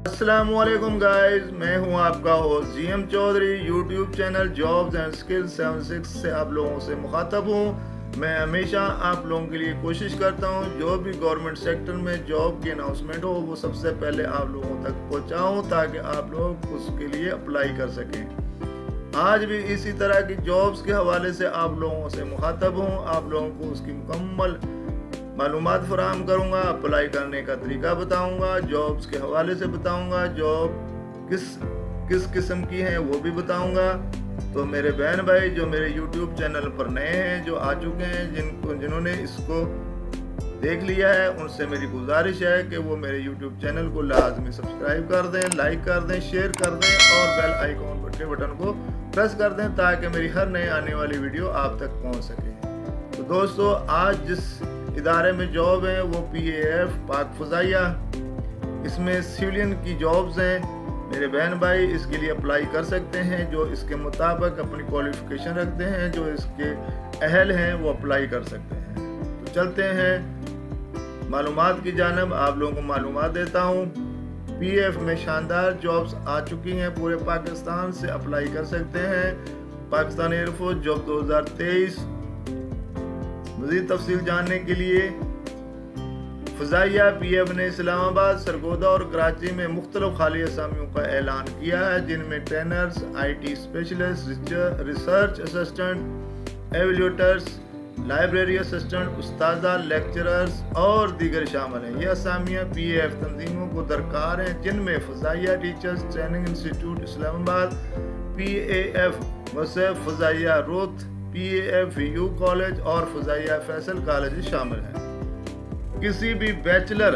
अस्सलाम वालेकुम गाइस, मैं हूं आपका host GM Chaudhary. YouTube channel jobs and skills 76 से आप लोगों से मुखातब हूं। मैं हमेशा आप लोगों के लिए कोशिश करता हूं जो भी गवर्नमेंट सेक्टर में जॉब की अनाउंसमेंट हो वो सबसे पहले आप लोगों तक पहुंचाऊं ताकि आप लोग उसके लिए अप्लाई कर सकें। आज भी इसी तरह की जॉब्स के हवाले से आप लोगों से मुखातब हूं। आप लोगों को उसकी मुकम्मल मालूमात फराहम करूँगा, अप्लाई करने का तरीका बताऊँगा, जॉब्स के हवाले से बताऊँगा, जॉब किस किस्म की हैं वो भी बताऊँगा। तो मेरे बहन भाई जो मेरे यूट्यूब चैनल पर नए हैं, जो आ चुके हैं, जिन्होंने इसको देख लिया है, उनसे मेरी गुजारिश है कि वो मेरे यूट्यूब चैनल को लाजमी सब्सक्राइब कर दें, लाइक कर दें, शेयर कर दें और बेल आइकॉन के बटन को प्रेस कर दें ताकि मेरी हर नई आने वाली वीडियो आप तक पहुँच सके। तो दोस्तों, आज जिस इदारे में जॉब है वो PAF पाक फ़ज़ाइया, इसमें सिविलियन की जॉब्स हैं। मेरे बहन भाई इसके लिए अप्लाई कर सकते हैं। जो इसके मुताबिक अपनी क्वालिफ़िकेशन रखते हैं, जो इसके अहल हैं, वो अप्लाई कर सकते हैं। तो चलते हैं मालूमात की जानब, आप लोगों को मालूमात देता हूँ। PAF में शानदार जॉब्स आ चुकी हैं, पूरे पाकिस्तान से अप्लाई कर सकते हैं। Pakistan air force job 2023। मज़ीद तफसील जानने के लिए फ़ज़ाइया PAF ने इस्लामाबाद, सरगोदा और कराची में मुख्तलिफ खाली असामियों का ऐलान किया है, जिनमें trainers, IT specialist, research assistant, evaluators, library assistant, उस्तादा, लेक्चरर्स और दीगर शामिल हैं। ये असामियाँ PAF तंजीमों को दरकार हैं, जिनमें फ़ज़ाइया teachers training institute Islamabad, PAF वसफ़ फ़ज़ाइया रोथ, PAF VU कॉलेज और फ़ज़ाइया फैसल कॉलेज शामिल हैं। किसी भी बैचलर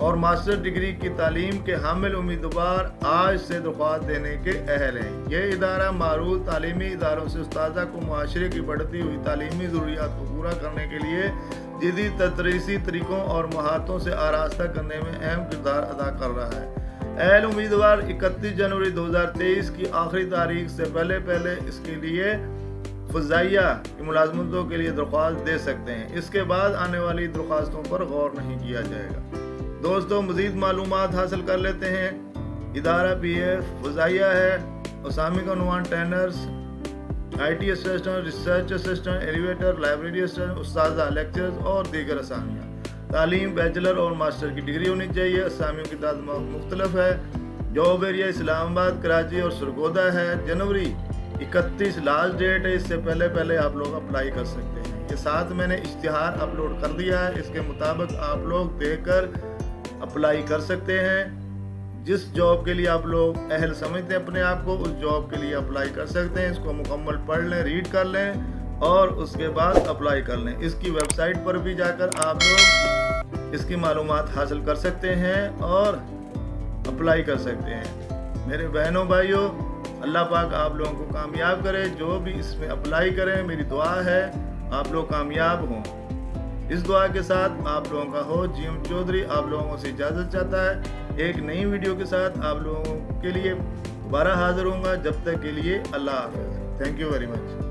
और मास्टर डिग्री की तालीम के हामिल उम्मीदवार आज से दरख्वास्त देने के अहल हैं। यह इदारा मारूफ तालीमी इदारों से उस्तादा को मुआशरे की बढ़ती हुई तालीमी ज़रूरियात को पूरा करने के लिए जदीद तदरीसी तरीक़ों और महारतों से आरास्ता करने में अहम किरदार अदा कर रहा है। अहल उम्मीदवार 31 जनवरी 2023 की आखिरी तारीख से पहले इसके लिए फ़ज़ाइया की मुलाजमतों के लिए दरख्वास्त दे सकते हैं। इसके बाद आने वाली दरख्वास्तों पर गौर नहीं किया जाएगा। दोस्तों, मज़ीद मालूमात हासिल कर लेते हैं। इदारा PAF फ़ज़ाइया है। असामी का उन्वान trainers, IT assistant, research assistant, elevator, library assistant, उस्तादा, लेक्चर्स और दीगर असामियाँ। तालीम बैचलर और मास्टर की डिग्री होनी चाहिए। असामियों की तादाद मुख्तलिफ है। जॉब एरिया इस्लामाबाद, कराची और सरगोदा है। जनवरी 31 लास्ट डेट है, इससे पहले आप लोग अप्लाई कर सकते हैं। ये साथ मैंने इश्तिहार अपलोड कर दिया है, इसके मुताबिक आप लोग देखकर अप्लाई कर सकते हैं। जिस जॉब के लिए आप लोग अहल समझते हैं अपने आप को, उस जॉब के लिए अप्लाई कर सकते हैं। इसको मुकम्मल पढ़ लें, रीड कर लें और उसके बाद अप्लाई कर लें। इसकी वेबसाइट पर भी जाकर आप लोग इसकी मालूमात हासिल कर सकते हैं और अप्लाई कर सकते हैं। मेरे बहनों भाइयों, अल्लाह पाक आप लोगों को कामयाब करे। जो भी इसमें अप्लाई करें, मेरी दुआ है आप लोग कामयाब हों। इस दुआ के साथ आप लोगों का होस्ट जीएम चौधरी आप लोगों से इजाज़त चाहता है। एक नई वीडियो के साथ आप लोगों के लिए दोबारा हाजिर होऊंगा। जब तक के लिए अल्लाह हाफ़िज़। Thank you very much.